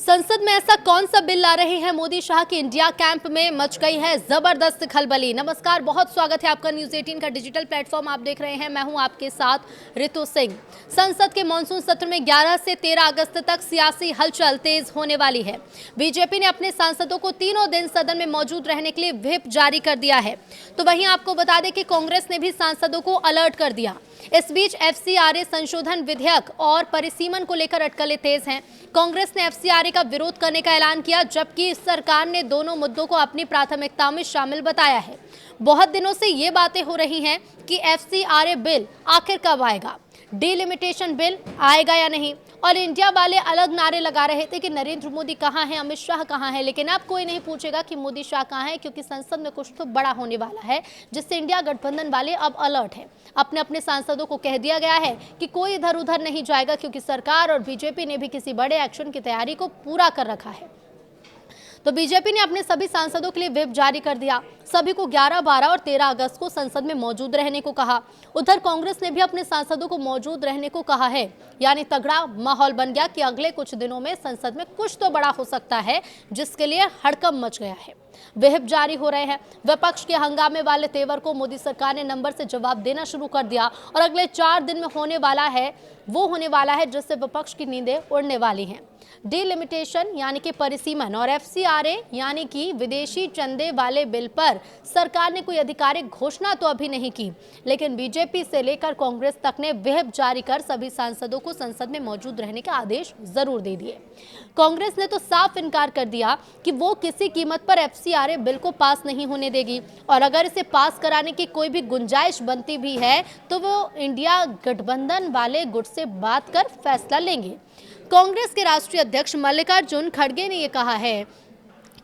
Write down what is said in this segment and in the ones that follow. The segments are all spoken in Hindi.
संसद में ऐसा कौन सा बिल ला रहे हैं मोदी शाह की इंडिया कैंप में मच गई है जबरदस्त खलबली। नमस्कार, बहुत स्वागत है आपका न्यूज 18 का डिजिटल प्लेटफॉर्म आप देख रहे हैं। मैं हूं आपके साथ रितु सिंह। संसद के मॉनसून सत्र में 11 से 13 अगस्त तक सियासी हलचल तेज होने वाली है। बीजेपी ने अपने सांसदों को तीनों दिन सदन में मौजूद रहने के लिए व्हिप जारी कर दिया है। तो वहीं आपको बता दें कि कांग्रेस ने भी सांसदों को अलर्ट कर दिया। इस बीच एफसीआरए संशोधन विधेयक और परिसीमन को लेकर अटकलें तेज हैं। कांग्रेस ने एफसीआरए का विरोध करने का ऐलान किया, जबकि सरकार ने दोनों मुद्दों को अपनी प्राथमिकता में शामिल बताया है। बहुत दिनों से ये बातें हो रही हैं कि एफसीआरए बिल आखिर कब आएगा, डिलिमिटेशन बिल आएगा या नहीं। और इंडिया वाले अलग नारे लगा रहे थे कि नरेंद्र मोदी कहाँ हैं, अमित शाह कहाँ हैं, लेकिन अब कोई नहीं पूछेगा कि मोदी शाह कहाँ हैं, क्योंकि संसद में कुछ तो बड़ा होने वाला है, जिससे इंडिया गठबंधन वाले अब अलर्ट हैं। अपने अपने सांसदों को कह दिया गया है कि कोई इधर उधर नहीं जाएगा, क्योंकि सरकार और बीजेपी ने भी किसी बड़े एक्शन की तैयारी को पूरा कर रखा है। तो बीजेपी ने अपने सभी सांसदों के लिए व्हिप जारी कर दिया। सभी को 11, 12 और 13 अगस्त को संसद में मौजूद रहने को कहा। उधर कांग्रेस ने भी अपने सांसदों को मौजूद रहने को कहा है। यानी तगड़ा माहौल बन गया कि अगले कुछ दिनों में संसद में कुछ तो बड़ा हो सकता है, जिसके लिए हड़कंप मच गया है। व्हिप जारी हो रहे हैं। विपक्ष के हंगामे वाले तेवर को मोदी सरकार ने नंबर से जवाब देना शुरू कर दिया और अगले 4 दिन में होने वाला है जिससे विपक्ष की नींदें उड़ने वाली हैं। डिलिमिटेशन यानी कि परिसीमन और एफसीआरए यानी कि विदेशी चंदे वाले बिल पर सरकार ने कोई आधिकारिक घोषणा तो अभी नहीं की, लेकिन बीजेपी से लेकर कांग्रेस तक ने व्हिप जारी कर सभी सांसदों को संसद में मौजूद रहने के आदेश जरूर दे दिए। कांग्रेस ने तो साफ इनकार कर दिया कि वो किसी कीमत पर एफसीआरए बिल को पास नहीं होने देगी, और अगर इसे पास कराने की कोई भी गुंजाइश बनती भी है तो वो इंडिया गठबंधन वाले गुट से बात कर फैसला लेंगे। कांग्रेस के राष्ट्रीय अध्यक्ष मल्लिकार्जुन खड़गे ने यह कहा है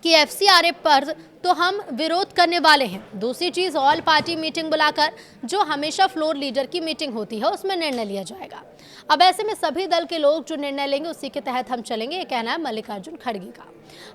कि एफसीआरए पर तो हम विरोध करने वाले हैं। दूसरी चीज, ऑल पार्टी मीटिंग बुलाकर, जो हमेशा फ्लोर लीडर की मीटिंग होती है, उसमें निर्णय लिया जाएगा। अब ऐसे में सभी दल के लोग जो निर्णय लेंगे उसी के तहत हम चलेंगे, ये कहना है मल्लिकार्जुन खड़गे का।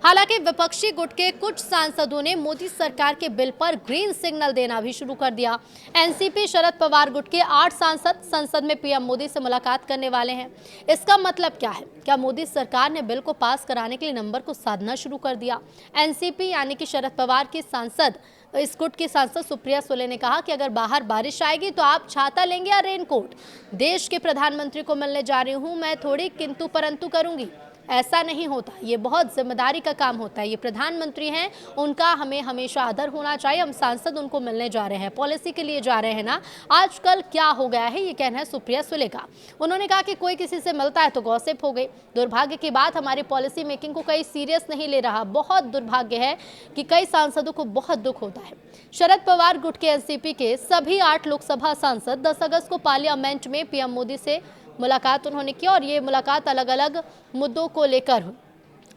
हालांकि विपक्षी गुट के कुछ सांसदों ने मोदी सरकार के बिल पर ग्रीन सिग्नल देना भी शुरू कर दिया। एनसीपी शरद पवार गुट के 8 सांसद संसद में पीएम मोदी से मुलाकात करने वाले हैं। इसका मतलब क्या है? क्या मोदी सरकार ने बिल को पास कराने के लिए नंबर को साधना शुरू कर दिया? एनसीपी यानी कि शरद पवार की सांसद, इस गुट की सांसद सुप्रिया सुले ने कहा कि अगर बाहर बारिश आएगी तो आप छाता लेंगे या रेनकोट? देश के प्रधानमंत्री को मिलने जा रही हूं, मैं थोड़ी किंतु परंतु करूंगी। ऐसा नहीं होता, ये बहुत जिम्मेदारी का काम होता है। ये प्रधानमंत्री हैं, उनका हमें हमेशा आदर होना चाहिए। हम सांसद उनको मिलने जा रहे हैं, पॉलिसी के लिए जा रहे हैं ना। आजकल क्या हो गया है, ये कहना है सुप्रिया सुले का। उन्होंने कहा कि कोई किसी से मिलता है तो गॉसिप हो गई। दुर्भाग्य की बात, हमारी पॉलिसी मेकिंग को कई सीरियस नहीं ले रहा। बहुत दुर्भाग्य है कि कई सांसदों को बहुत दुख होता है। शरद पवार गुट के एनसीपी के सभी 8 लोकसभा सांसद 10 अगस्त को पार्लियामेंट में पीएम मोदी से मुलाकात उन्होंने की, और ये मुलाकात अलग अलग मुद्दों को लेकर हुई।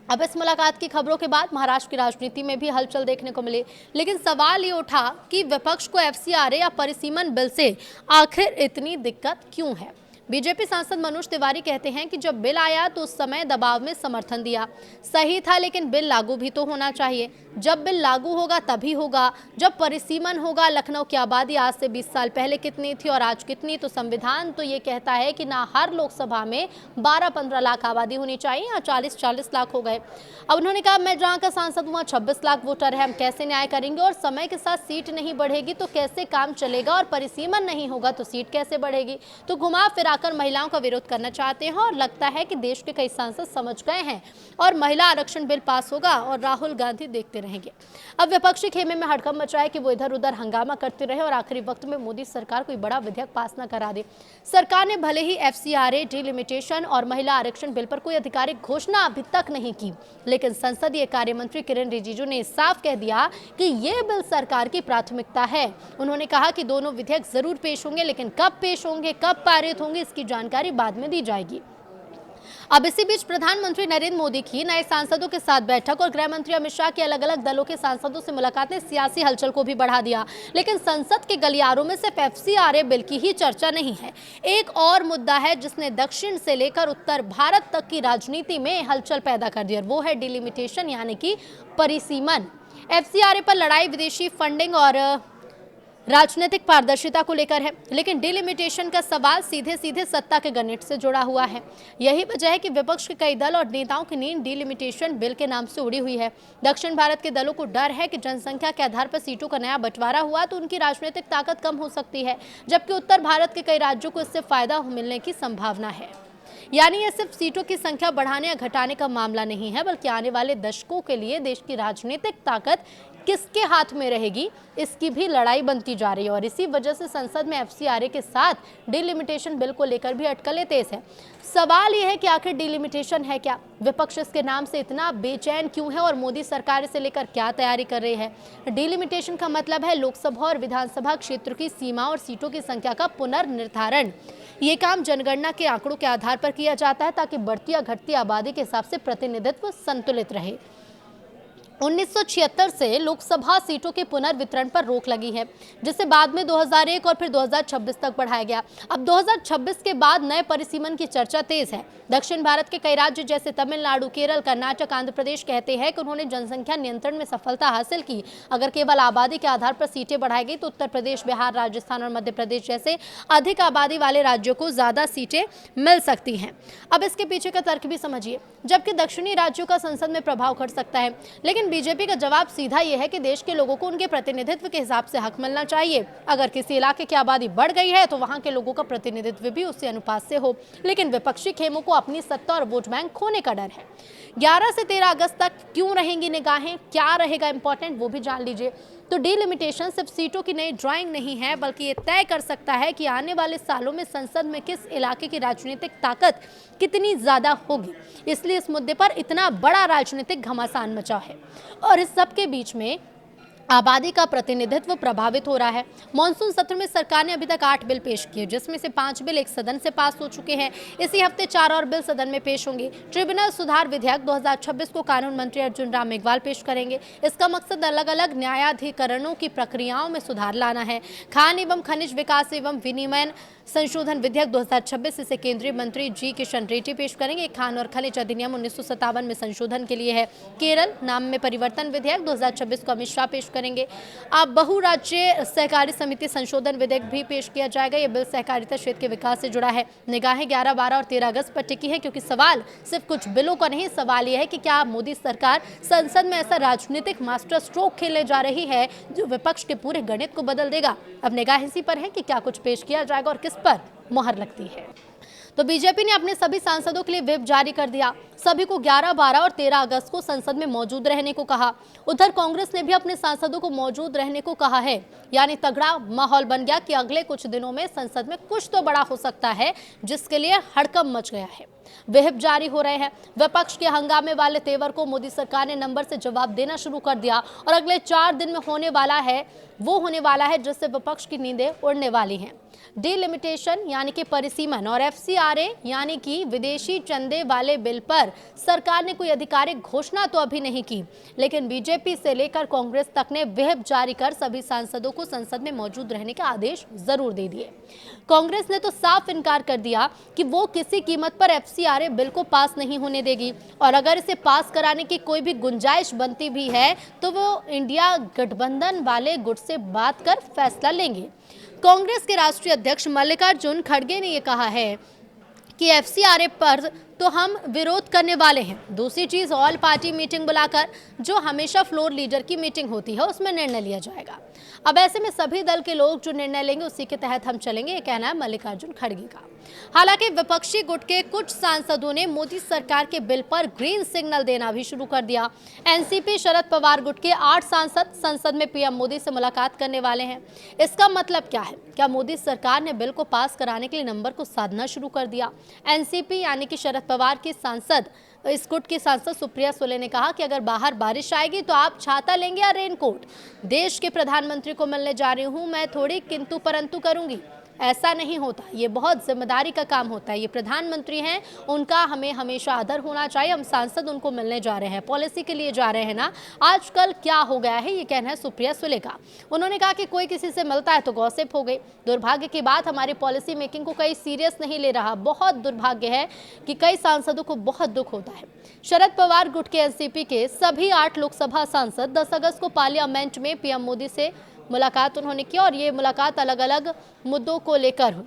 अब इस मुलाकात की खबरों के बाद महाराष्ट्र की राजनीति में भी हलचल देखने को मिली, लेकिन सवाल ये उठा कि विपक्ष को एफसीआरए या परिसीमन बिल से आखिर इतनी दिक्कत क्यों है। बीजेपी सांसद मनोज तिवारी कहते हैं कि जब बिल आया तो उस समय दबाव में समर्थन दिया, सही था, लेकिन बिल लागू भी तो होना चाहिए। जब बिल लागू होगा तभी होगा जब परिसीमन होगा। लखनऊ की आबादी आज से 20 साल पहले कितनी थी और आज कितनी? तो संविधान तो ये कहता है कि ना हर लोकसभा में 12-15 लाख आबादी होनी चाहिए, या 40-40 लाख हो गए। अब उन्होंने कहा, मैं जहाँ का सांसद हुआ 26 लाख वोटर है, हम कैसे न्याय करेंगे? और समय के साथ सीट नहीं बढ़ेगी तो कैसे काम चलेगा, और परिसीमन नहीं होगा तो सीट कैसे बढ़ेगी? तो घुमा फिराकर महिलाओं का विरोध करना चाहते हैं, और लगता है कि देश के कई सांसद समझ गए हैं और महिला आरक्षण बिल पास होगा और राहुल गांधी देखते रहेंगे। अब विपक्षी खेमे में हड़कंप मचा है कि वो इधर उधर हंगामा करते रहे और आखिरी वक्त में मोदी सरकार कोई बड़ा विधेयक पास न करा दे। सरकार ने भले ही एफसीआरए, डिलिमिटेशन और महिला आरक्षण बिल पर कोई आधिकारिक घोषणा अभी तक नहीं की, लेकिन संसदीय कार्य मंत्री किरेन रिजिजू ने साफ कह दिया कि ये बिल सरकार की प्राथमिकता है। उन्होंने कहा कि दोनों विधेयक जरूर पेश होंगे, लेकिन कब पेश होंगे, कब पारित होंगे, इसकी जानकारी बाद में दी जाएगी। अब इसी बीच प्रधानमंत्री नरेंद्र मोदी की नए सांसदों के साथ बैठक और गृह मंत्री अमित शाह की अलग अलग दलों के सांसदों से मुलाकात ने सियासी हलचल को भी बढ़ा दिया, लेकिन संसद के गलियारों में सिर्फ एफसीआरए बिल की ही चर्चा नहीं है। एक और मुद्दा है जिसने दक्षिण से लेकर उत्तर भारत तक की राजनीति में हलचल पैदा कर दी, और वो है डिलिमिटेशन यानी कि परिसीमन। एफसीआरए पर लड़ाई विदेशी फंडिंग और राजनीतिक पारदर्शिता को लेकर है, लेकिन डिलिमिटेशन का सवाल सीधे सीधे सत्ता के गणित से जुड़ा हुआ है। यही वजह है कि विपक्ष के कई दल और नेताओं की नींद डिलिमिटेशन बिल के नाम से उड़ी हुई है। दक्षिण भारत के दलों को डर है कि जनसंख्या के आधार पर सीटों का नया बंटवारा हुआ तो उनकी राजनीतिक ताकत कम हो सकती है, जबकि उत्तर भारत के कई राज्यों को इससे फायदा मिलने की संभावना है। यानी यह सिर्फ सीटों की संख्या बढ़ाने या घटाने का मामला नहीं है, बल्कि आने वाले दशकों के लिए देश की राजनीतिक ताकत किसके हाथ में रहेगी, इसकी भी लड़ाई बनती जा रही है। और इसी वजह से संसद में एफसीआरए के साथ डिलिमिटेशन बिल को लेकर भी अटकलें तेज है। सवाल यह है कि आखिर डिलिमिटेशन है क्या, विपक्ष इसके नाम से इतना बेचैन क्यों है और मोदी सरकार इसे लेकर क्या तैयारी कर रही है। डिलिमिटेशन का मतलब है लोकसभा और विधानसभा क्षेत्र की सीमा और सीटों की संख्या का पुनर्निर्धारण। ये काम जनगणना के आंकड़ों के आधार पर किया जाता है ताकि बढ़ती या घटती आबादी के हिसाब से प्रतिनिधित्व संतुलित रहे। 1976 से लोकसभा सीटों के पुनर्वितरण पर रोक लगी है, जिसे बाद में 2001 और फिर 2026 तक बढ़ाया गया। अब 2026 के बाद नए परिसीमन की चर्चा तेज है। दक्षिण भारत के कई राज्य जैसे तमिलनाडु, केरल, कर्नाटक, आंध्र प्रदेश कहते हैं कि उन्होंने जनसंख्या नियंत्रण में सफलता हासिल की। अगर केवल आबादी के आधार पर सीटें बढ़ाई गई तो उत्तर प्रदेश, बिहार, राजस्थान और मध्य प्रदेश जैसे अधिक आबादी वाले राज्यों को ज्यादा सीटें मिल सकती हैं। अब इसके पीछे का तर्क भी समझिए। जबकि दक्षिणी राज्यों का संसद में प्रभाव घट सकता है, लेकिन बीजेपी का जवाब सीधा यह है कि देश के लोगों को उनके प्रतिनिधित्व के हिसाब से हक मिलना चाहिए। अगर किसी इलाके की आबादी बढ़ गई है तो वहां के लोगों का प्रतिनिधित्व भी उसी अनुपात से हो। लेकिन विपक्षी खेमों को अपनी सत्ता और वोट बैंक खोने का डर है। 11 से 13 अगस्त तक क्यों रहेंगी निगाहें, क्या रहेगा इंपॉर्टेंट, वो भी जान लीजिए। तो डिलिमिटेशन सिर्फ सीटों की नई ड्राइंग नहीं है, बल्कि ये तय कर सकता है कि आने वाले सालों में संसद में किस इलाके की राजनीतिक ताकत कितनी ज्यादा होगी। इसलिए इस मुद्दे पर इतना बड़ा राजनीतिक घमासान मचा है। और इस सब के बीच में आबादी का प्रतिनिधित्व प्रभावित हो रहा है। मॉनसून सत्र में सरकार ने अभी तक 8 बिल पेश किए, जिसमें से 5 बिल एक सदन से पास हो चुके हैं। इसी हफ्ते 4 और बिल सदन में पेश होंगे। ट्रिब्यूनल सुधार विधेयक 2026 को कानून मंत्री अर्जुन राम मेघवाल पेश करेंगे। इसका मकसद अलग अलग न्यायाधिकरणों की प्रक्रियाओं में सुधार लाना है। खान एवं खनिज विकास एवं विनिमय संशोधन विधेयक 2026 इसे केंद्रीय मंत्री जी किशन रेड्डी पेश करेंगे। खान और खनिज अधिनियम 1957 में संशोधन के लिए है। केरल नाम में परिवर्तन विधेयक 2026 को अमित शाह पेश करेंगे। अब बहुराज्य सहकारी समिति संशोधन विधेयक भी पेश किया जाएगा। ये बिल सहकारिता क्षेत्र के विकास से जुड़ा है। निगाहें 11, 12 और 13 अगस्त पर टिकी है, क्योंकि सवाल सिर्फ कुछ बिलों का नहीं, सवाल यह है कि क्या मोदी सरकार संसद में ऐसा राजनीतिक मास्टर स्ट्रोक खेलने जा रही है जो विपक्ष के पूरे गणित को बदल देगा। अब निगाह इसी पर है कि क्या कुछ पेश किया जाएगा और किस पर मुहर लगती है। तो बीजेपी ने अपने सभी सांसदों के लिए व्हिप जारी कर दिया। सभी को 11, 12 और 13 अगस्त को संसद में मौजूद रहने को कहा। उधर कांग्रेस ने भी अपने सांसदों को मौजूद रहने को कहा है। यानी तगड़ा माहौल बन गया कि अगले कुछ दिनों में संसद में कुछ तो बड़ा हो सकता है, जिसके लिए हड़कंप मच गया है। व्हिप जारी हो रहे हैं। विपक्ष के हंगामे वाले तेवर को मोदी सरकार ने नंबर से जवाब देना शुरू कर दिया और अगले 4 दिन में होने वाला है जिससे विपक्ष की नींदें उड़ने वाली हैं। डिलिमिटेशन यानी कि परिसीमन और एफसीआरए यानी कि विदेशी चंदे वाले बिल पर सरकार ने कोई आधिकारिक घोषणा तो अभी नहीं की, लेकिन बीजेपी से लेकर कांग्रेस तक ने व्हिप जारी कर सभी सांसदों को संसद में मौजूद रहने के आदेश जरूर दे दिए। कांग्रेस ने तो साफ इनकार कर दिया कि वो किसी कीमत पर एफसीआरए बिल को पास नहीं होने देगी और अगर इसे पास कराने की कोई भी गुंजाइश बनती भी है तो वो इंडिया गठबंधन वाले गुट से बात कर फैसला लेंगे। कांग्रेस के राष्ट्रीय अध्यक्ष मल्लिकार्जुन खड़गे ने यह कहा है कि एफसीआरए पर तो हम विरोध करने वाले हैं। दूसरी चीज, ऑल पार्टी मीटिंग बुलाकर जो हमेशा फ्लोर लीडर की मीटिंग होती है उसमें निर्णय लिया जाएगा। अब ऐसे में सभी दल के लोग जो निर्णय लेंगे उसी के तहत हम चलेंगे, ये कहना है मल्लिकार्जुन खड़गे का। हालांकि विपक्षी गुट के कुछ सांसदों ने मोदी सरकार के बिल पर ग्रीन सिग्नल देना भी शुरू कर दिया। एनसीपी शरद पवार गुट के 8 सांसद संसद में पीएम मोदी से मुलाकात करने वाले हैं। इसका मतलब क्या है? क्या मोदी सरकार ने बिल को पास कराने के लिए नंबर को साधना शुरू कर दिया? एनसीपी यानी कि शरद पवार की सांसद इस गुट की सांसद सुप्रिया सुले ने कहा कि अगर बाहर बारिश आएगी तो आप छाता लेंगे या रेनकोट। देश के प्रधानमंत्री को मिलने जा रही हूं, मैं थोड़ी किंतु परंतु करूंगी। ऐसा नहीं होता, ये बहुत जिम्मेदारी का काम होता है। ये प्रधानमंत्री हैं, उनका हमें हमेशा आदर होना चाहिए। हम सांसद उनको मिलने जा रहे हैं, पॉलिसी के लिए जा रहे हैं ना। आजकल क्या हो गया है, ये कहना है सुप्रिया सुले का। उन्होंने कहा कि कोई किसी से मिलता है तो गॉसिप हो गई। दुर्भाग्य की बात, हमारी पॉलिसी मेकिंग को कई सीरियस नहीं ले रहा। बहुत दुर्भाग्य है कि कई सांसदों को बहुत दुख होता है। शरद पवार गुट के एनसीपी के सभी 8 लोकसभा सांसद 10 अगस्त को पार्लियामेंट में पीएम मोदी से मुलाकात उन्होंने की और ये मुलाकात अलग अलग मुद्दों को लेकर हुई।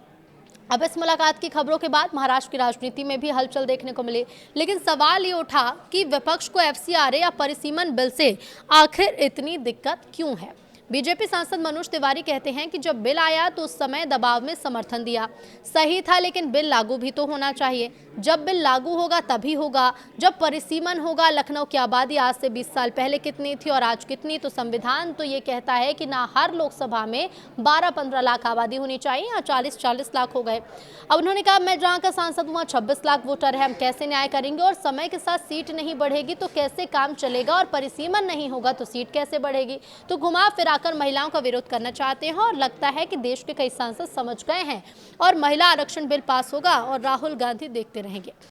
अब इस मुलाकात की खबरों के बाद महाराष्ट्र की राजनीति में भी हलचल देखने को मिली, लेकिन सवाल ये उठा कि विपक्ष को एफसीआरए या परिसीमन बिल से आखिर इतनी दिक्कत क्यों है। बीजेपी सांसद मनोज तिवारी कहते हैं कि जब बिल आया तो उस समय दबाव में समर्थन दिया, सही था, लेकिन बिल लागू भी तो होना चाहिए। जब बिल लागू होगा तभी होगा जब परिसीमन होगा। लखनऊ की आबादी आज से 20 साल पहले कितनी थी और आज कितनी, तो संविधान तो ये कहता है कि ना हर लोकसभा में 12-15 लाख आबादी होनी चाहिए, या 40-40 लाख हो गए। अब उन्होंने कहा, मैं जहाँ का सांसद हूँ वहाँ 26 लाख वोटर है, हम कैसे न्याय करेंगे, और समय के साथ सीट नहीं बढ़ेगी तो कैसे काम चलेगा, और परिसीमन नहीं होगा तो सीट कैसे बढ़ेगी। तो घुमा फिराकर महिलाओं का विरोध करना चाहते हैं और लगता है कि देश के कई सांसद समझ गए हैं और महिला आरक्षण बिल पास होगा और राहुल गांधी देखते रहेंगे।